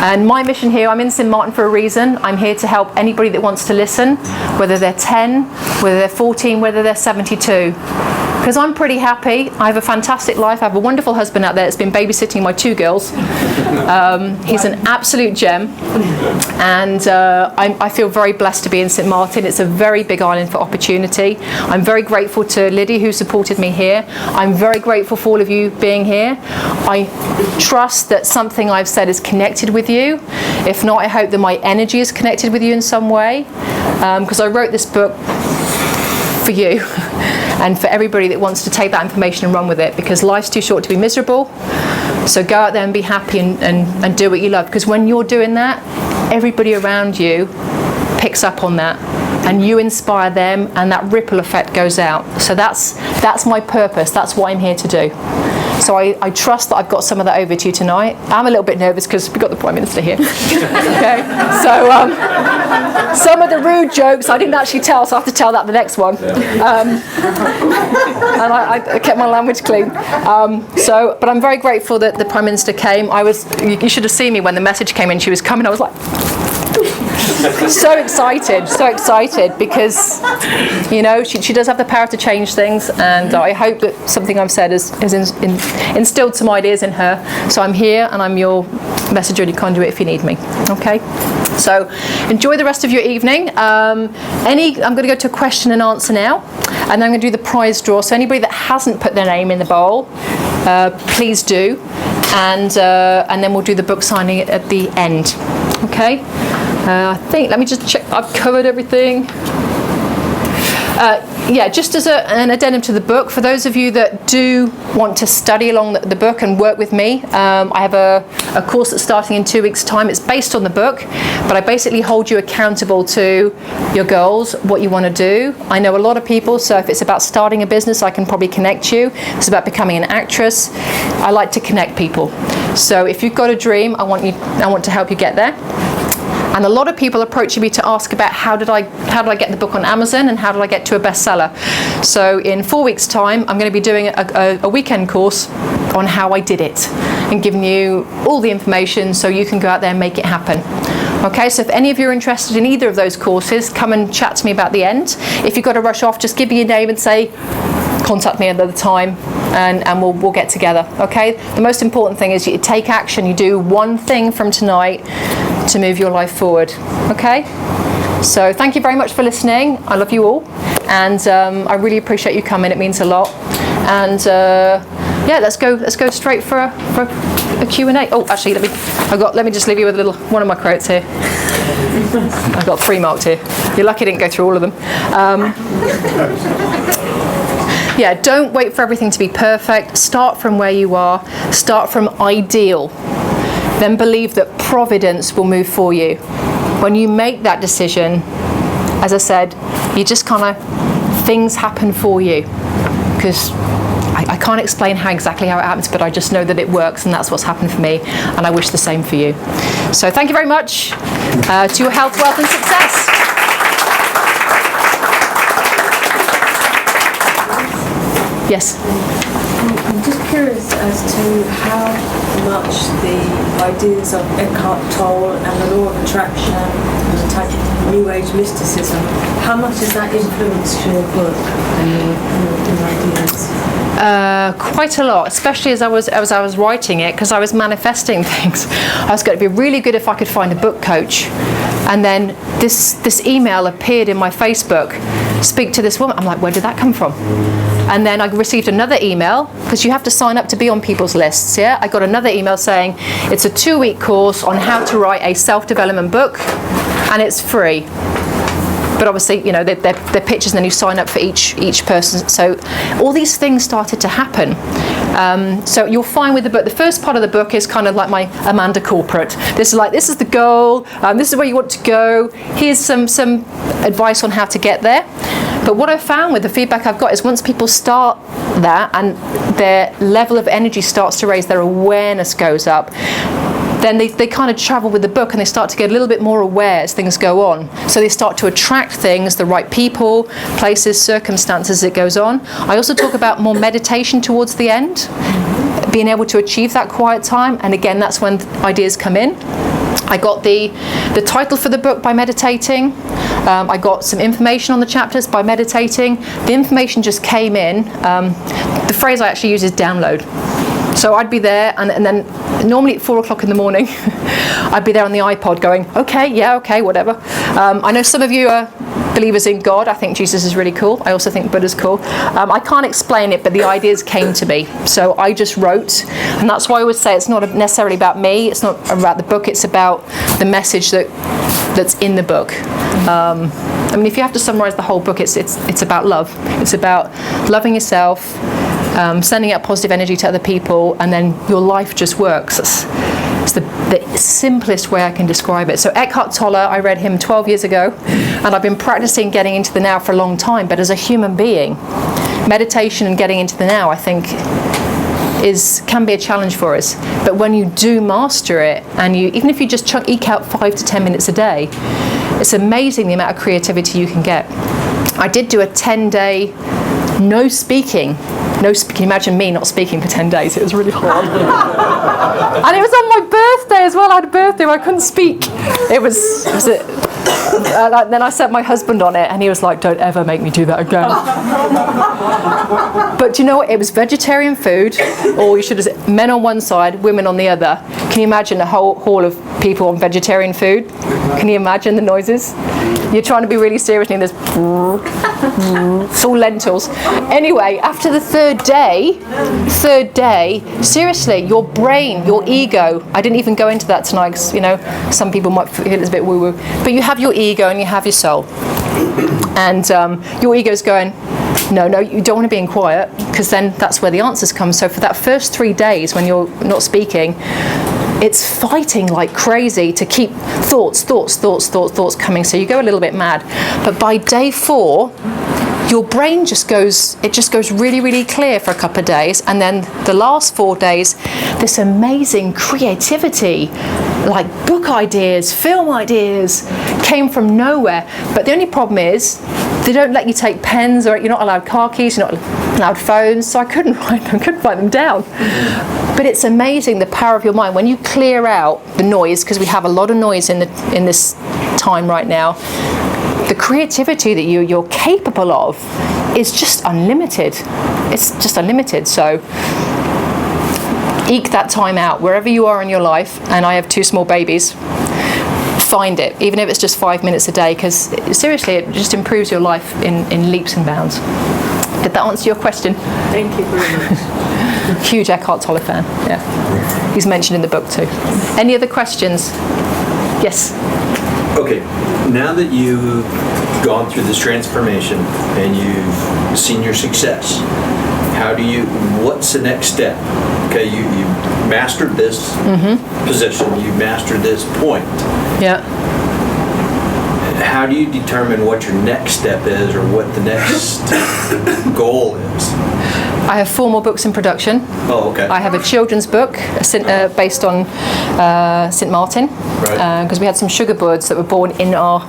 Speaker 1: And my mission here, I'm in St. Martin for a reason. I'm here to help anybody that wants to listen, whether they're 10, whether they're 14, whether they're 72. because I'm pretty happy. I have a fantastic life. I have a wonderful husband out there that's been babysitting my 2 girls. He's an absolute gem, and I feel very blessed to be in St Martin. It's a very big island for opportunity. I'm very grateful to Lydia, who supported me here. I'm very grateful for all of you being here. I trust that something I've said is connected with you. If not, I hope that my energy is connected with you in some way, because I wrote this book for you and for everybody that wants to take that information and run with it, because life's too short to be miserable. So go out there and be happy and do what you love, because when you're doing that, everybody around you picks up on that, and you inspire them, and that ripple effect goes out. So that's my purpose. That's what I'm here to do. So I trust that I've got some of that over to you tonight. I'm a little bit nervous because we've got the Prime Minister here. Okay, so some of the rude jokes I didn't actually tell, so I have to tell that the next one. And I kept my language clean. But I'm very grateful that the Prime Minister came. You should have seen me when the message came in. She was coming. I was like, so excited because, you know, she does have the power to change things, and I hope that something I've said has instilled some ideas in her. So I'm here, and I'm your messenger and your conduit if you need me. Okay, so enjoy the rest of your evening. I'm going to go to a question and answer now, and then I'm going to do the prize draw. So anybody that hasn't put their name in the bowl, please do, and then we'll do the book signing at the end. Okay. Let me just check I've covered everything. Just as an addendum to the book, for those of you that do want to study along the book and work with me, I have a course that's starting in 2 weeks' time. It's based on the book, but I basically hold you accountable to your goals, what you want to do. I know a lot of people, so if it's about starting a business, I can probably connect you. If it's about becoming an actress, I like to connect people. So if you've got a dream, I want to help you get there. And a lot of people approaching me to ask about how did I get the book on Amazon, and how did I get to a bestseller. So in 4 weeks' time, I'm going to be doing a weekend course on how I did it, and giving you all the information so you can go out there and make it happen. Okay, so if any of you are interested in either of those courses, come and chat to me about the end. If you've got to rush off, just give me your name and say, contact me another time, and we'll get together. Okay, the most important thing is you take action. You do one thing from tonight to move your life forward. Okay, so thank you very much for listening. I love you all, and I really appreciate you coming. It means a lot. And let's go straight for a Q&A. Oh, actually, let me just leave you with one of my quotes here. I've got 3 marked here. You're lucky I didn't go through all of them. Don't wait for everything to be perfect. Start from where you are. Start from ideal. Then believe that providence will move for you. When you make that decision, as I said, you just things happen for you. Because I can't explain exactly how it happens, but I just know that it works, and that's what's happened for me, and I wish the same for you. So thank you very much. To your health, wealth and success. Yes?
Speaker 4: I'm just curious as to how much the ideas of Eckhart Tolle and the law of attraction and the type of New Age mysticism, how much has that influenced your book and your ideas?
Speaker 1: Quite a lot, especially as I was writing it, because I was manifesting things. I was going to be really good if I could find a book coach. And then this email appeared in my Facebook, speak to this woman. I'm like, where did that come from? And then I received another email, because you have to sign up to be on people's lists. Yeah, I got another email saying it's a 2-week course on how to write a self-development book, and it's free. But obviously, you know, they're pictures, and then you sign up for each person. So all these things started to happen. So you'll find with the book, the first part of the book is kind of like my Amanda corporate. This is the goal. This is where you want to go. Here's some advice on how to get there. But what I've found with the feedback I've got is once people start that and their level of energy starts to raise, their awareness goes up, then they kind of travel with the book, and they start to get a little bit more aware as things go on. So they start to attract things, the right people, places, circumstances as it goes on. I also talk about more meditation towards the end, being able to achieve that quiet time, and again, that's when ideas come in. I got the title for the book by meditating. I got some information on the chapters by meditating. The information just came in. The phrase I actually use is download. So I'd be there, and then normally at 4 o'clock in the morning, I'd be there on the iPod going, okay, whatever. I know some of you are believers in God. I think Jesus is really cool. I also think Buddha's cool. I can't explain it, but the ideas came to me. So I just wrote, and that's why I would say it's not necessarily about me. It's not about the book. It's about the message that's in the book. I mean, if you have to summarize the whole book, it's about love. It's about loving yourself, sending out positive energy to other people, and then your life just works. It's the simplest way I can describe it. So Eckhart Tolle, I read him 12 years ago, and I've been practicing getting into the now for a long time. But as a human being, meditation and getting into the now, I think, can be a challenge for us. But when you do master it, and even if you just eke out 5 to 10 minutes a day, it's amazing the amount of creativity you can get. I did do a 10-day no speaking. Can you imagine me not speaking for 10 days? It was really hard. And it was on my birthday as well. I had a birthday where I couldn't speak. Then I set my husband on it, and he was like, don't ever make me do that again. But do you know what? It was vegetarian food, or you should have said men on one side, women on the other. Can you imagine a whole hall of people on vegetarian food? Can you imagine the noises? You're trying to be really serious, and there's it's all lentils. Anyway, after the third day, seriously, your brain, your ego, I didn't even go into that tonight because, some people might feel it's a bit woo-woo, but you have your ego and you have your soul. And your ego's going, no, you don't want to be in quiet, because then that's where the answers come. So for that first 3 days when you're not speaking, it's fighting like crazy to keep thoughts coming. So you go a little bit mad. But by day 4, your brain just goes really, really clear for a couple of days. And then the last 4 days, this amazing creativity, like book ideas, film ideas, came from nowhere. But the only problem is, they don't let you take pens, or you're not allowed car keys, you're not allowed phones, so I couldn't write them down. But it's amazing the power of your mind when you clear out the noise, because we have a lot of noise in this time right now. The creativity that you're capable of is just unlimited. It's just unlimited. So eke that time out wherever you are in your life. And I have 2 small babies. Find it, even if it's just 5 minutes a day, because seriously, it just improves your life in leaps and bounds. Did that answer your question?
Speaker 4: Thank you very much.
Speaker 1: Huge Eckhart Tolle fan. Yeah, he's mentioned in the book too. Any other questions? Yes.
Speaker 5: Okay, now that you've gone through this transformation and you've seen your success, what's the next step? Okay, you mastered this position, you mastered this point.
Speaker 1: Yeah.
Speaker 5: How do you determine what your next step is, or what the next goal is?
Speaker 1: I have 4 more books in production.
Speaker 5: Oh, okay.
Speaker 1: I have a children's book based on St. Martin, because we had some sugar birds that were born in our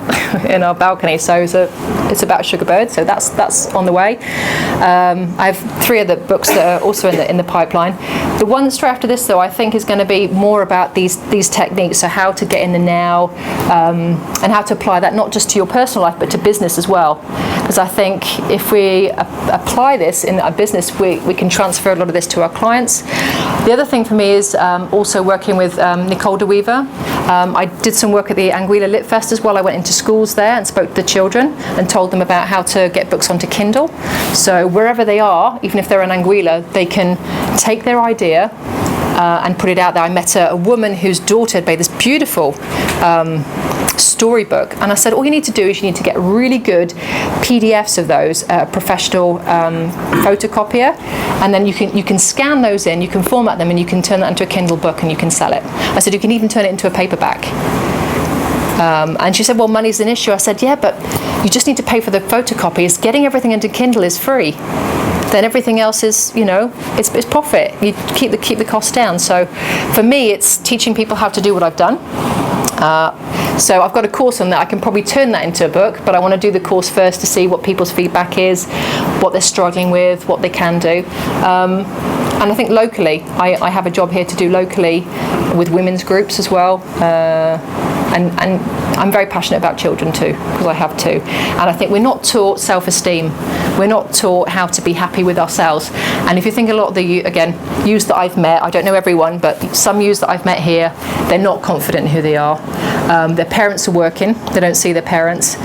Speaker 1: in our balcony. So it's about sugar birds. So that's on the way. I have 3 other books that are also in the pipeline. The one straight after this, though, I think is going to be more about these techniques. So how to get in the now, and how to apply that not just to your personal life but to business as well. Because I think if we apply this in our business, we can transfer a lot of this to our clients. The other thing for me is also working with Nicole DeWeaver. I did some work at the Anguilla Lit Fest as well. I went into schools there and spoke to the children and told them about how to get books onto Kindle. So wherever they are, even if they're in Anguilla, they can take their idea and put it out there. I met a woman whose daughter had made this beautiful storybook, and I said, all you need to do is you need to get really good PDFs of those, professional photocopier, and then you can scan those in, you can format them, and you can turn that into a Kindle book and you can sell it. I said, you can even turn it into a paperback. And she said, well, money's an issue. I said, yeah, but you just need to pay for the photocopies. Getting everything into Kindle is free. Then everything else is, it's profit. You keep the costs down. So for me, it's teaching people how to do what I've done. So I've got a course on that. I can probably turn that into a book, but I want to do the course first to see what people's feedback is, what they're struggling with, what they can do. And I think locally, I have a job here to do locally with women's groups as well. And I'm very passionate about children too, because I have two. And I think we're not taught self-esteem. We're not taught how to be happy with ourselves. And if you think a lot of the, again, youths that I've met, I don't know everyone, but some youths that I've met here, they're not confident in who they are. Their parents are working, they don't see their parents.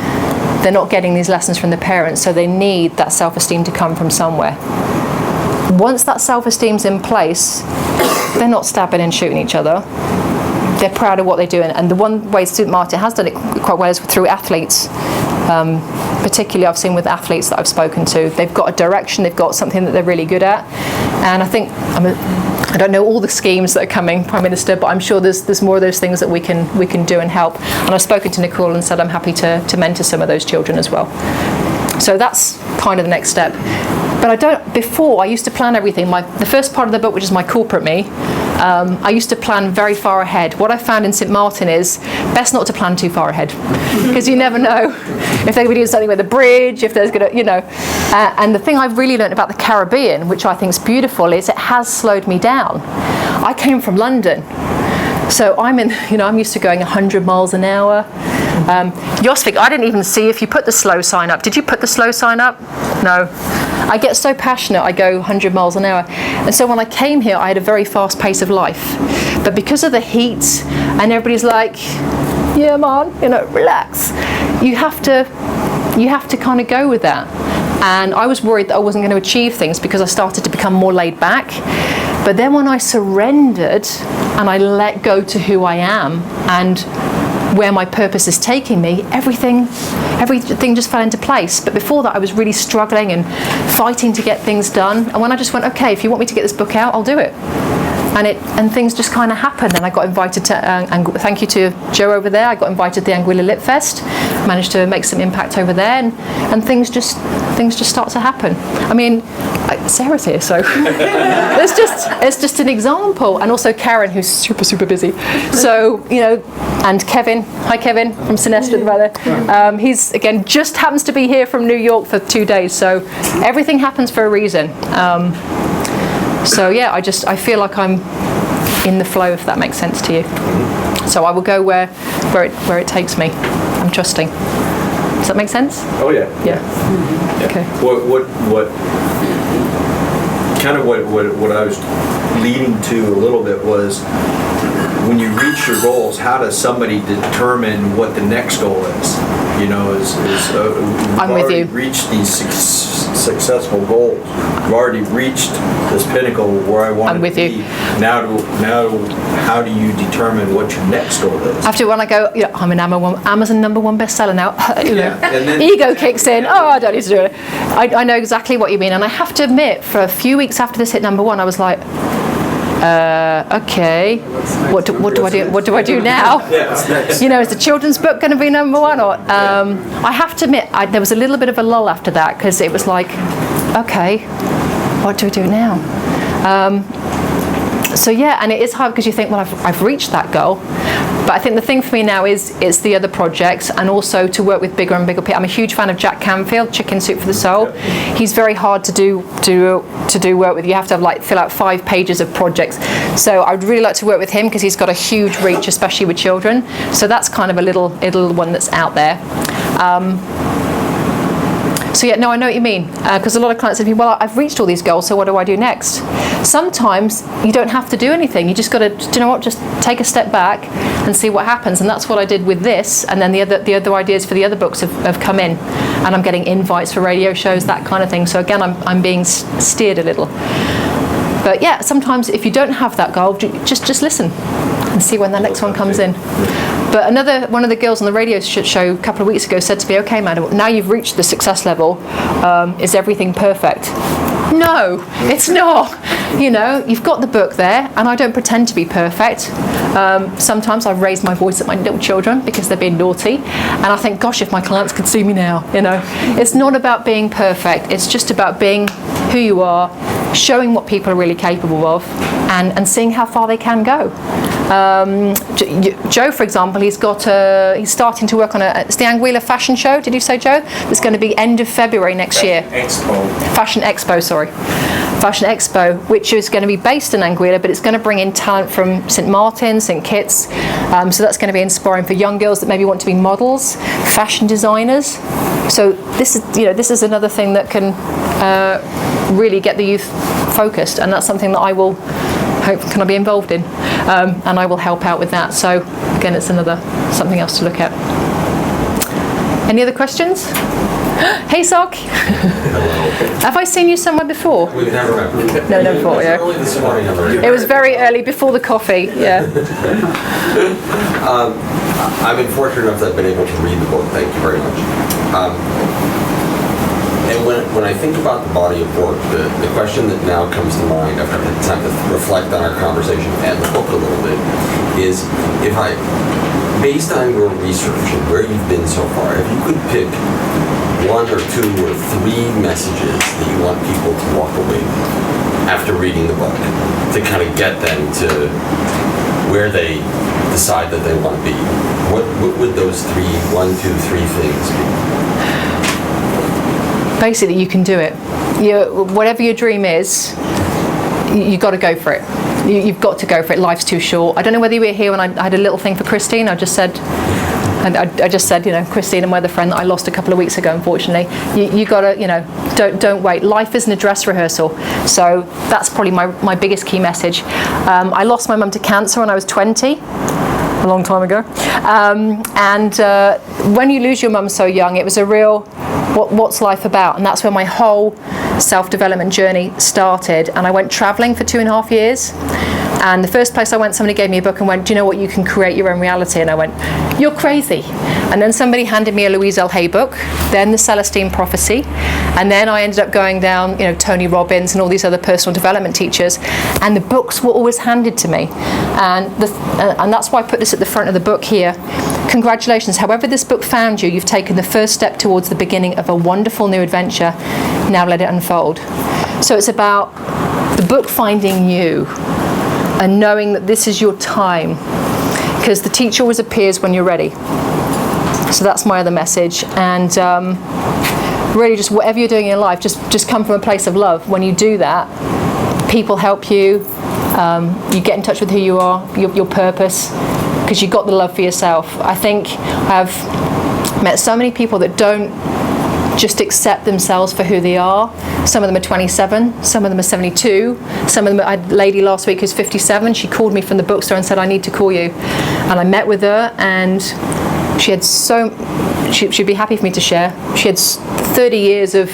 Speaker 1: They're not getting these lessons from their parents, so they need that self-esteem to come from somewhere. Once that self-esteem's in place, they're not stabbing and shooting each other. They're proud of what they're doing. And the one way St. Martin has done it quite well is through athletes. Particularly I've seen with athletes that I've spoken to. They've got a direction, they've got something that they're really good at. And I think, I don't know all the schemes that are coming, Prime Minister, but I'm sure there's more of those things that we can do and help. And I've spoken to Nicole and said I'm happy to mentor some of those children as well. So that's kind of the next step. But before I used to plan everything. The first part of the book, which is my corporate me, I used to plan very far ahead. What I found in St. Martin is best not to plan too far ahead, because you never know if they're going to be doing something with the bridge, if there's going to, and the thing I've really learned about the Caribbean, which I think is beautiful, is it has slowed me down. I came from London, so I'm used to going 100 miles an hour. Josvik, I didn't even see if you put the slow sign up. Did you put the slow sign up? No. I get so passionate, I go 100 miles an hour. And so when I came here, I had a very fast pace of life. But because of the heat, and everybody's like, yeah, man, relax. You have to kind of go with that. And I was worried that I wasn't going to achieve things because I started to become more laid back. But then when I surrendered and I let go to who I am and where my purpose is taking me, everything just fell into place. But before that, I was really struggling and fighting to get things done. And when I just went, okay, if you want me to get this book out, I'll do it. And things just kind of happened. And I got invited to, thank you to Joe over there, I got invited to the Anguilla Lit Fest, managed to make some impact over there, and things just start to happen. I mean, Sarah's here, so it's just an example. And also Karen, who's super, super busy. So, and Kevin, hi Kevin, from Sinestro, the brother. He's, again, just happens to be here from New York for 2 days. So everything happens for a reason. So yeah, I feel like I'm in the flow, if that makes sense to you. So I will go where it takes me. I'm trusting. Does that make sense?
Speaker 5: Oh yeah.
Speaker 1: Yeah. Okay.
Speaker 5: What I was leading to a little bit was, when you reach your goals, how does somebody determine what the next goal is? We've
Speaker 1: I'm with
Speaker 5: already
Speaker 1: you.
Speaker 5: reached these successful goals. We've already reached this pinnacle where I want to be.
Speaker 1: I'm with you.
Speaker 5: Now, how do you determine what your next goal is?
Speaker 1: After when I go, I'm an Amazon #1 bestseller now.
Speaker 5: And then,
Speaker 1: ego kicks in. Oh, I don't need to do it. I know exactly what you mean, and I have to admit, for a few weeks after this hit #1, I was like, okay, what do I do? What do I do now? Is the children's book going to be #1? Or I have to admit, there was a little bit of a lull after that, because it was like, okay, what do I do now? So yeah, and it is hard because you think, well, I've reached that goal. But I think the thing for me now is it's the other projects, and also to work with bigger and bigger people. I'm a huge fan of Jack Canfield, Chicken Soup for the Soul. He's very hard to do work with. You have to fill out 5 pages of projects. So I'd really like to work with him because he's got a huge reach, especially with children. So that's kind of a little one that's out there. So yeah, no, I know what you mean, because a lot of clients say to me, well, I've reached all these goals, so what do I do next? Sometimes you don't have to do anything. You just got to, just take a step back and see what happens. And that's what I did with this. And then the other ideas for the other books have come in, and I'm getting invites for radio shows, that kind of thing. So again, I'm being steered a little. But yeah, sometimes if you don't have that goal, just listen and see when the next one comes in. But one of the girls on the radio show a couple of weeks ago said to me, okay, madam, now you've reached the success level, is everything perfect? No, it's not. You've got the book there, and I don't pretend to be perfect. Sometimes I raise my voice at my little children because they're being naughty, and I think, gosh, if my clients could see me now, It's not about being perfect. It's just about being who you are, showing what people are really capable of, and seeing how far they can go. Joe, for example, he's starting to work on it's the Anguilla fashion show. Did you say, Joe? It's going to be end of February next year.
Speaker 3: Expo.
Speaker 1: Fashion Expo, sorry. Fashion Expo, which is going to be based in Anguilla, but it's going to bring in talent from St. Martin's, St. Kitts. So that's going to be inspiring for young girls that maybe want to be models, fashion designers. So this is another thing that can really get the youth focused, and that's something that I will hope can I be involved in, and I will help out with that. So again, it's something else to look at. Any other questions? Hey, Sock. Have I seen you somewhere before?
Speaker 6: We've never met.
Speaker 1: No, never before, yeah.
Speaker 6: Early this morning,
Speaker 1: It was very early before the coffee, yeah.
Speaker 6: I've been fortunate enough that I've been able to read the book. Thank you very much. And when I think about the body of work, the question that now comes to mind after I've had time to reflect on our conversation and the book a little bit is, based on your research and where you've been so far, if you could pick 1 or 2 or 3 messages that you want people to walk away with after reading the book to kind of get them to where they decide that they want to be, what would those 1, 2, 3 things be?
Speaker 1: Basically, you can do it. Whatever your dream is, you've got to go for it. You've got to go for it. Life's too short. I don't know whether you were here when I had a little thing for Christine. I just said, Christine, and my other friend that I lost a couple of weeks ago, unfortunately. You got to, don't wait. Life isn't a dress rehearsal. So that's probably my biggest key message. I lost my mum to cancer when I was 20. A long time ago. When you lose your mum so young, it was a real, what's life about? And that's where my whole self-development journey started. And I went traveling for 2.5 years. And the first place I went, somebody gave me a book and went, do you know what, you can create your own reality? And I went, you're crazy. And then somebody handed me a Louise L. Hay book, then the Celestine Prophecy. And then I ended up going down, Tony Robbins and all these other personal development teachers. And the books were always handed to me. And that's why I put this at the front of the book here. Congratulations, however this book found you, you've taken the first step towards the beginning of a wonderful new adventure. Now let it unfold. So it's about the book finding you and knowing that this is your time, because the teacher always appears when you're ready. So that's my other message. And really, just whatever you're doing in your life, just come from a place of love. When you do that, people help you. You get in touch with who you are, your purpose, because you've got the love for yourself. I think I've met so many people that don't just accept themselves for who they are. Some of them are 27, some of them are 72, some of them, I had a lady last week who's 57, she called me from the bookstore and said, I need to call you. And I met with her, and she had she'd be happy for me to share. She had 30 years of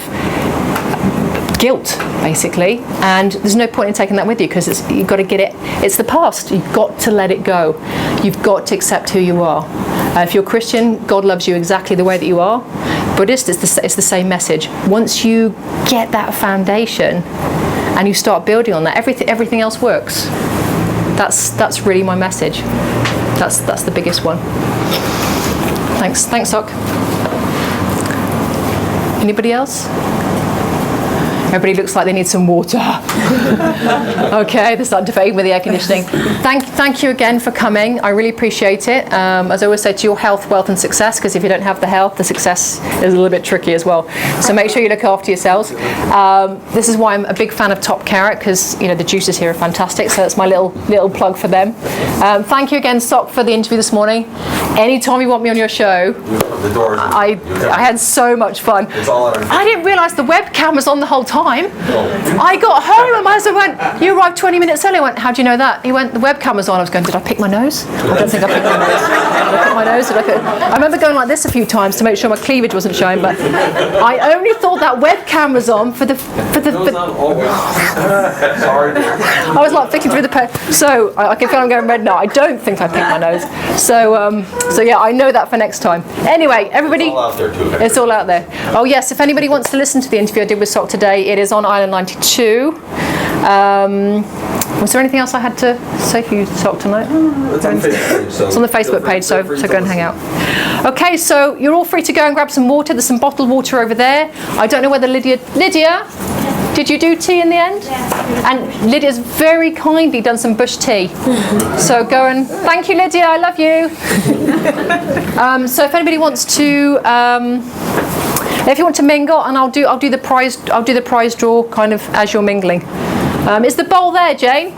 Speaker 1: guilt, basically, and there's no point in taking that with you, because you've got to get it, it's the past, you've got to let it go. You've got to accept who you are. If you're Christian, God loves you exactly the way that you are. Buddhist, it's the same message. Once you get that foundation and you start building on that, everything else works. That's really my message. That's the biggest one. Thanks, Sock. Anybody else? Everybody looks like they need some water. Okay, they're starting to fade with the air conditioning. Thank you again for coming. I really appreciate it. As I always say, to your health, wealth and success, because if you don't have the health, the success is a little bit tricky as well. So make sure you look after yourselves. This is why I'm a big fan of Top Carrot, because the juices here are fantastic. So that's my little plug for them. Thank you again, Sock, for the interview this morning. Anytime you want me on your show,
Speaker 6: The doors.
Speaker 1: I had so much fun.
Speaker 6: It's all out.
Speaker 1: I didn't realise the webcam was on the whole time. I got home and my husband went, you arrived 20 minutes early. I went, how do you know that? He went, the webcam was on. I was going, did I pick my nose? I don't think I picked my nose. Did I pick my nose? I remember going like this a few times to make sure my cleavage wasn't showing, but I only thought that webcam was on for the
Speaker 6: Not always. Sorry.
Speaker 1: I was like flicking through the page. So I can feel I'm going red now. I don't think I picked my nose. So yeah, I know that for next time. Anyway, everybody.
Speaker 6: It's all out there too.
Speaker 1: It's all out there. Oh yes, if anybody wants to listen to the interview I did with Sock today, it is on Island 92. Was there anything else I had to say for you, Sock, tonight?
Speaker 6: It's on Facebook, so
Speaker 1: it's on the Facebook page, so go and hang out. Okay, so you're all free to go and grab some water. There's some bottled water over there. I don't know whether Lydia, did you do tea in the end? Yeah. And Lydia's very kindly done some bush tea. So go and, thank you Lydia, I love you. So if anybody wants to If you want to mingle, and I'll do the prize draw kind of as you're mingling. Is the bowl there, Jane?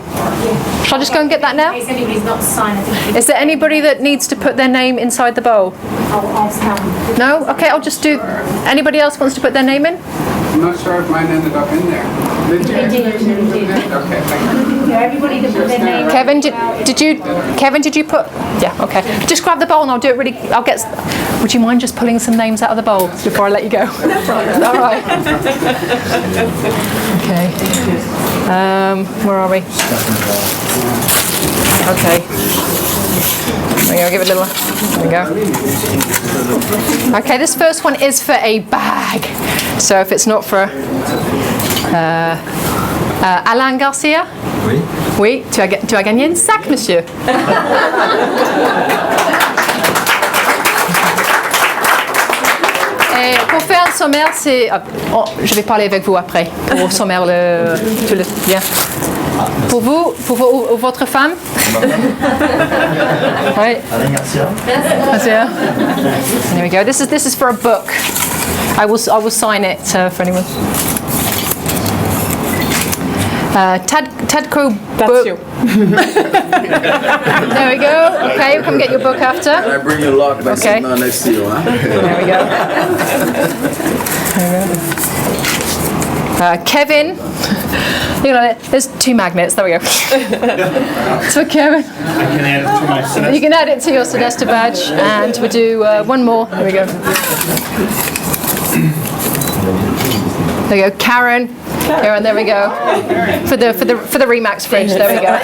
Speaker 1: Shall I just go and get that now?
Speaker 7: In case anybody's not signed,
Speaker 1: Is there anybody that needs to put their name inside the bowl?
Speaker 7: I'll stand.
Speaker 1: No? Okay, I'll just do... Anybody else wants to put their name in?
Speaker 8: I'm not sure if mine ended up in there. Did you?
Speaker 7: It did.
Speaker 8: Okay, thank you.
Speaker 7: Yeah, everybody can put their name.
Speaker 1: Kevin, did you put... Yeah, okay. Just grab the bowl and I'll do it really... Would you mind just pulling some names out of the bowl before I let you go? No problem. All right. Okay. Where are we? Okay. There we go, give it a little... There we go. Okay, this first one is for a bag. So if it's not for... Alain Garcia?
Speaker 5: Oui.
Speaker 1: Oui, tu as gagné un sac, monsieur. Et pour faire un sommaire, je vais parler avec vous après. Pour sommaire, bien. Pour vous, votre femme. Oui.
Speaker 3: Alain Garcia.
Speaker 1: Garcia. There we go. This is for a book. I will sign it for anyone. Tadco
Speaker 2: That's
Speaker 1: book.
Speaker 2: you.
Speaker 1: There we go. Okay, we'll come get your book after.
Speaker 9: I bring you a lot by
Speaker 1: Okay.
Speaker 9: sitting down next to you, huh?
Speaker 1: There we go. Kevin. You know, there's 2 magnets. There we go. So Kevin,
Speaker 3: I can add it to my Sinesta.
Speaker 1: you can add it to your Sinesta badge, and we'll do one more. There we go. There we go, Karen. Karen, there we go. For the Remax fridge, there we go.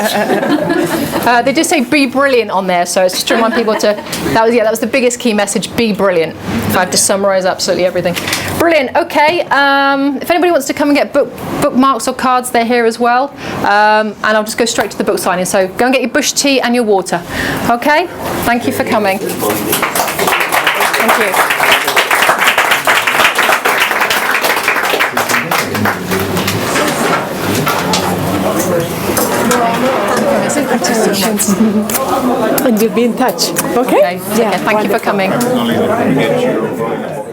Speaker 1: They just say "be brilliant" on there, so it's just to remind people to. That was the biggest key message. Be brilliant. If I have to summarise absolutely everything. Brilliant. Okay. If anybody wants to come and get bookmarks or cards, they're here as well. And I'll just go straight to the book signing. So go and get your bush tea and your water. Okay. Thank you for coming. Thank you.
Speaker 2: And you'll be in touch. Okay?
Speaker 1: Okay. Thank you for coming.
Speaker 3: Get you.